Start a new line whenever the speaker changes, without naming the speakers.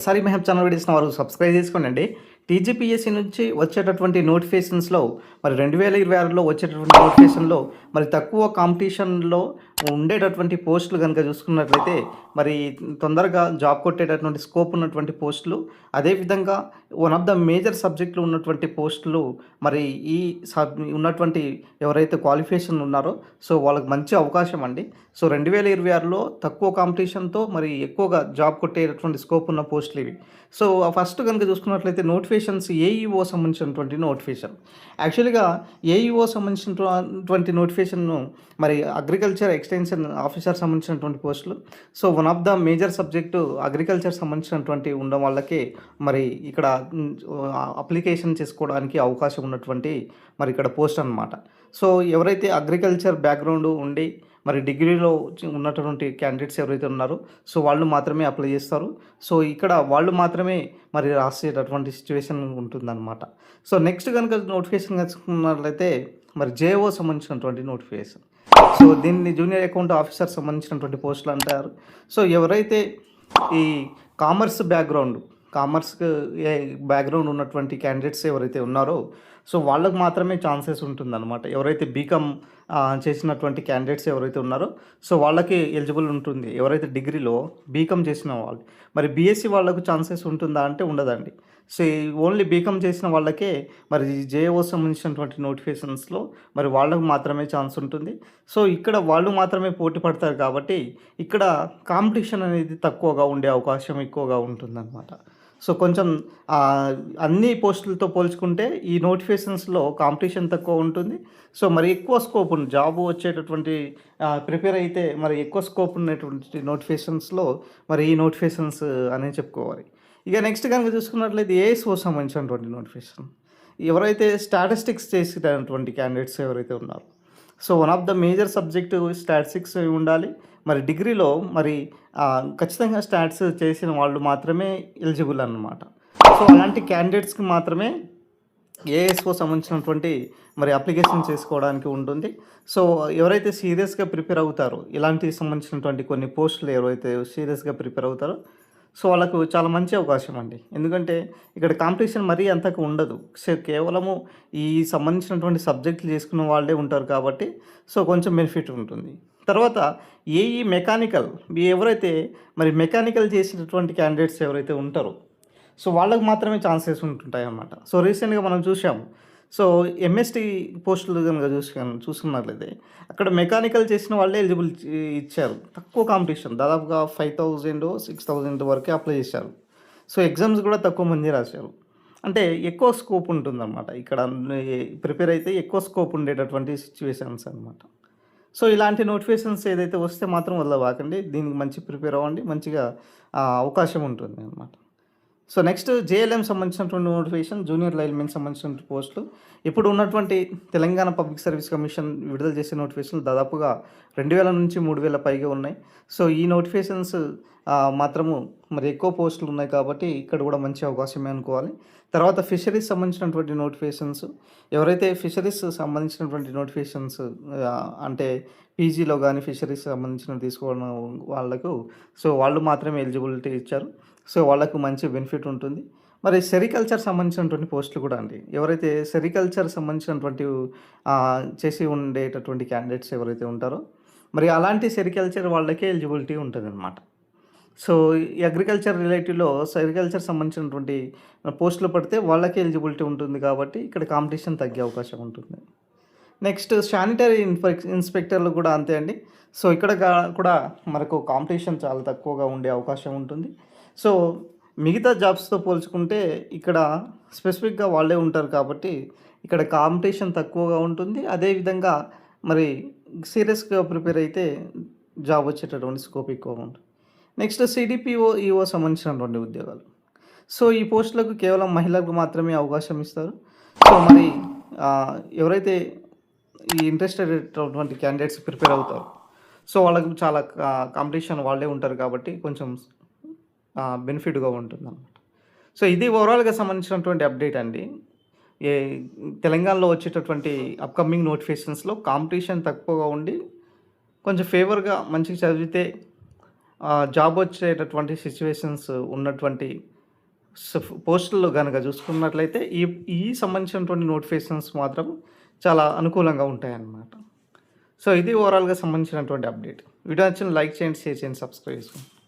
ఒకసారి మెహబ్ ఛానల్ వీడియోస్‌ని వారు సబ్స్క్రైబ్ చేసుకోండండి. టీజీపీఎస్సీ నుంచి వచ్చేటటువంటి నోటిఫికేషన్స్‌లో మరి 2026లో వచ్చేటటువంటి నోటిఫికేషన్‌లో మరి తక్కువ కాంపిటీషన్‌లో ఉండేటటువంటి పోస్టులు గనుక చూసుకున్నట్లయితే మరి తొందరగా జాబ్ కొట్టేటటువంటి స్కోప్ ఉన్నటువంటి పోస్టులు, అదేవిధంగా వన్ ఆఫ్ ద మేజర్ సబ్జెక్టులు ఉన్నటువంటి పోస్టులు మరి ఈ ఉన్నటువంటి ఎవరైతే క్వాలిఫికేషన్ ఉన్నారో సో వాళ్ళకి మంచి అవకాశం అండి. సో 2026లో తక్కువ కాంపిటీషన్‌తో మరి ఎక్కువగా జాబ్ కొట్టేటటువంటి స్కోప్ ఉన్న పోస్టులు ఇవి. సో ఫస్ట్ కనుక చూసుకున్నట్లయితే నోటిఫికేషన్స్ ఏఈఓ సంబంధించినటువంటి నోటిఫికేషన్. యాక్చువల్‌గా ఏఈఓ సంబంధించినటువంటి నోటిఫికేషన్‌ను మరి అగ్రికల్చర్ ఎక్స్‌టెన్షన్ ఆఫీసర్ సంబంధించినటువంటి పోస్టులు. So one of the major subject agriculture సంబంధించినటువంటి ఉండడం వల్లకే మరి ఇక్కడ అప్లికేషన్ చేసుకోవడానికి అవకాశం ఉన్నటువంటి మరి ఇక్కడ పోస్ట్ అనమాట. సో ఎవరైతే అగ్రికల్చర్ బ్యాక్‌గ్రౌండ్ ఉండి మరి డిగ్రీలో ఉన్నటువంటి క్యాండిడేట్స్ ఎవరైతే ఉన్నారో సో వాళ్ళు మాత్రమే అప్లై చేస్తారు. సో ఇక్కడ వాళ్ళు మాత్రమే మరి రాసేటటువంటి సిచ్యువేషన్ ఉంటుందన్నమాట. సో నెక్స్ట్ కనుక నోటిఫికేషన్ కనుక్కున్నట్లయితే మరి జేఓ సంబంధించినటువంటి నోటిఫికేషన్. సో దీన్ని జూనియర్ అకౌంట్ ఆఫీసర్ సంబంధించినటువంటి పోస్టులు అంటారు. సో ఎవరైతే ఈ కామర్స్ బ్యాక్గ్రౌండ్ ఉన్నటువంటి క్యాండిడేట్స్ ఎవరైతే ఉన్నారో సో వాళ్ళకు మాత్రమే ఛాన్సెస్ ఉంటుందన్నమాట. ఎవరైతే బీకామ్ చేసినటువంటి క్యాండిడేట్స్ ఎవరైతే ఉన్నారో సో వాళ్ళకి ఎలిజిబుల్ ఉంటుంది. ఎవరైతే డిగ్రీలో బీకామ్ చేసిన వాళ్ళు, మరి బీఎస్సీ వాళ్ళకు ఛాన్సెస్ ఉంటుందా అంటే ఉండదండి. సో ఓన్లీ బీకామ్ చేసిన వాళ్ళకే మరి జేఓ సంబంధించినటువంటి నోటిఫికేషన్స్లో మరి వాళ్ళకు మాత్రమే ఛాన్స్ ఉంటుంది. సో ఇక్కడ వాళ్ళు మాత్రమే పోటీ పడతారు కాబట్టి ఇక్కడ కాంపిటీషన్ అనేది తక్కువగా ఉండే అవకాశం ఎక్కువగా ఉంటుందన్నమాట. సో కొంచెం అన్ని పోస్టులతో పోల్చుకుంటే ఈ నోటిఫికేషన్స్లో కాంపిటీషన్ తక్కువ ఉంటుంది. సో మరి ఎక్కువ స్కోప్ ఉంది జాబ్ వచ్చేటటువంటి ప్రిపేర్ అయితే మరి ఎక్కువ స్కోప్ ఉన్నటువంటి నోటిఫికేషన్స్లో మరి ఈ నోటిఫికేషన్స్ అనే చెప్పుకోవాలి. ఇక నెక్స్ట్ కనుక చూసుకున్నట్లయితే ఏఎస్ఓ సంబంధించినటువంటి నోటిఫికేషన్. ఎవరైతే స్టాటిస్టిక్స్ చేసేటటువంటి క్యాండిడేట్స్ ఎవరైతే ఉన్నారో so one of the major subject statistics ఉండాలి. మరి డిగ్రీలో మరి ఖచ్చితంగా స్టాట్స్ చేసిన వాళ్ళు మాత్రమే ఎలిజిబుల్ అన్నమాట. సో అలాంటి క్యాండిడేట్స్కి మాత్రమే ఏఎస్ఓ సంబంధించినటువంటి మరి అప్లికేషన్ చేసుకోవడానికి ఉంటుంది. సో ఎవరైతే సీరియస్గా ప్రిపేర్ అవుతారో ఇలాంటి సంబంధించినటువంటి కొన్ని పోస్టులు ఎవరైతే సీరియస్గా ప్రిపేర్ అవుతారో సో వాళ్ళకు చాలా మంచి అవకాశం అండి. ఎందుకంటే ఇక్కడ కాంపిటీషన్ మరీ అంతకు ఉండదు. సో కేవలము ఈ సంబంధించినటువంటి సబ్జెక్టులు చేసుకున్న వాళ్ళే ఉంటారు కాబట్టి సో కొంచెం బెనిఫిట్ ఉంటుంది. తర్వాత ఏఈ మెకానికల్ ఎవరైతే మరి మెకానికల్ చేసినటువంటి క్యాండిడేట్స్ ఎవరైతే ఉంటారో సో వాళ్ళకు మాత్రమే ఛాన్సెస్ ఉంటుంటాయి అన్నమాట. సో రీసెంట్గా మనం చూసాము. సో ఎంఎస్టీ పోస్టులు కనుక చూసుకున్నట్లయితే అక్కడ మెకానికల్ చేసిన వాళ్ళే ఎలిజిబుల్ ఇచ్చారు. తక్కువ కాంపిటీషన్, దాదాపుగా 5,000 6,000 వరకే అప్లై చేశారు. సో ఎగ్జామ్స్ కూడా తక్కువ మంది రాశారు. అంటే ఎక్కువ స్కోప్ ఉంటుందన్నమాట. ఇక్కడ ప్రిపేర్ అయితే ఎక్కువ స్కోప్ ఉండేటటువంటి సిచ్యువేషన్స్ అనమాట. సో ఇలాంటి నోటిఫికేషన్స్ ఏదైతే వస్తే మాత్రం వదలవాకండి. దీనికి మంచి ప్రిపేర్ అవ్వండి, మంచిగా అవకాశం ఉంటుంది అన్నమాట. సో నెక్స్ట్ జేఎల్ఎం సంబంధించినటువంటి నోటిఫికేషన్, జూనియర్ లైన్మెన్ సంబంధించినటువంటి పోస్టులు. ఇప్పుడు ఉన్నటువంటి తెలంగాణ పబ్లిక్ సర్వీస్ కమిషన్ విడుదల చేసే నోటిఫికేషన్లు దాదాపుగా 2,000 నుంచి 3,000 పైగా ఉన్నాయి. సో ఈ నోటిఫికేషన్స్ మాత్రము మరి ఎక్కువ పోస్టులు ఉన్నాయి కాబట్టి ఇక్కడ కూడా మంచి అవకాశమే అనుకోవాలి. తర్వాత ఫిషరీస్ సంబంధించినటువంటి నోటిఫికేషన్స్. ఎవరైతే ఫిషరీస్ సంబంధించినటువంటి నోటిఫికేషన్స్ అంటే పీజీలో కానీ ఫిషరీస్ సంబంధించిన తీసుకోవడం వాళ్ళకు సో వాళ్ళు మాత్రమే ఎలిజిబిలిటీ ఇచ్చారు. సో వాళ్ళకు మంచి బెనిఫిట్ ఉంటుంది. మరి సెరికల్చర్ సంబంధించినటువంటి పోస్టులు కూడా అండి. ఎవరైతే సెరికల్చర్ సంబంధించినటువంటి చేసి ఉండేటటువంటి క్యాండిడేట్స్ ఎవరైతే ఉంటారో మరి అలాంటి సెరికల్చర్ వాళ్ళకే ఎలిజిబిలిటీ ఉంటుందన్నమాట. సో ఈ అగ్రికల్చర్ రిలేటివ్లో సెరికల్చర్ సంబంధించినటువంటి పోస్టులు పడితే వాళ్ళకే ఎలిజిబిలిటీ ఉంటుంది కాబట్టి ఇక్కడ కాంపిటీషన్ తగ్గే అవకాశం ఉంటుంది. నెక్స్ట్ శానిటరీ ఇన్స్పెక్టర్లు కూడా అంతే అండి. సో ఇక్కడ కూడా మనకు కాంపిటీషన్ చాలా తక్కువగా ఉండే అవకాశం ఉంటుంది. సో మిగతా జాబ్స్తో పోల్చుకుంటే ఇక్కడ స్పెసిఫిక్గా వాళ్ళే ఉంటారు కాబట్టి ఇక్కడ కాంపిటీషన్ తక్కువగా ఉంటుంది. అదేవిధంగా మరి సీరియస్గా ప్రిపేర్ అయితే జాబ్ వచ్చేటటువంటి స్కోప్ ఎక్కువగా ఉంటుంది. నెక్స్ట్ సిడిపిఓ ఈఓ సంబంధించినటువంటి ఉద్యోగాలు. సో ఈ పోస్టులకు కేవలం మహిళలకు మాత్రమే అవకాశం ఇస్తారు. సో మరి ఎవరైతే ఈ ఇంట్రెస్టెడ్ అయినటువంటి క్యాండిడేట్స్ ప్రిపేర్ అవుతారు సో వాళ్ళకు చాలా కాంపిటీషన్ వాళ్ళే ఉంటారు కాబట్టి కొంచెం బెనిఫిట్గా ఉంటుందన్నమాట. సో ఇది ఓవరాల్గా సంబంధించినటువంటి అప్డేట్ అండి. తెలంగాణలో వచ్చేటటువంటి అప్కమింగ్ నోటిఫికేషన్స్లో కాంపిటీషన్ తక్కువగా ఉండి కొంచెం ఫేవర్గా మంచిగా చదివితే జాబ్ వచ్చేటటువంటి సిట్యుయేషన్స్ ఉన్నటువంటి పోస్టులు గనక చూసుకున్నట్లయితే ఈ సంబంధించినటువంటి నోటిఫికేషన్స్ మాత్రం చాలా అనుకూలంగా ఉంటాయన్నమాట. సో ఇది ఓవరాల్‌గా సంబంధించినటువంటి అప్డేట్. వీడియో నచ్చిన లైక్ చేయండి, షేర్ చేయండి, సబ్స్క్రైబ్ చేసుకోండి.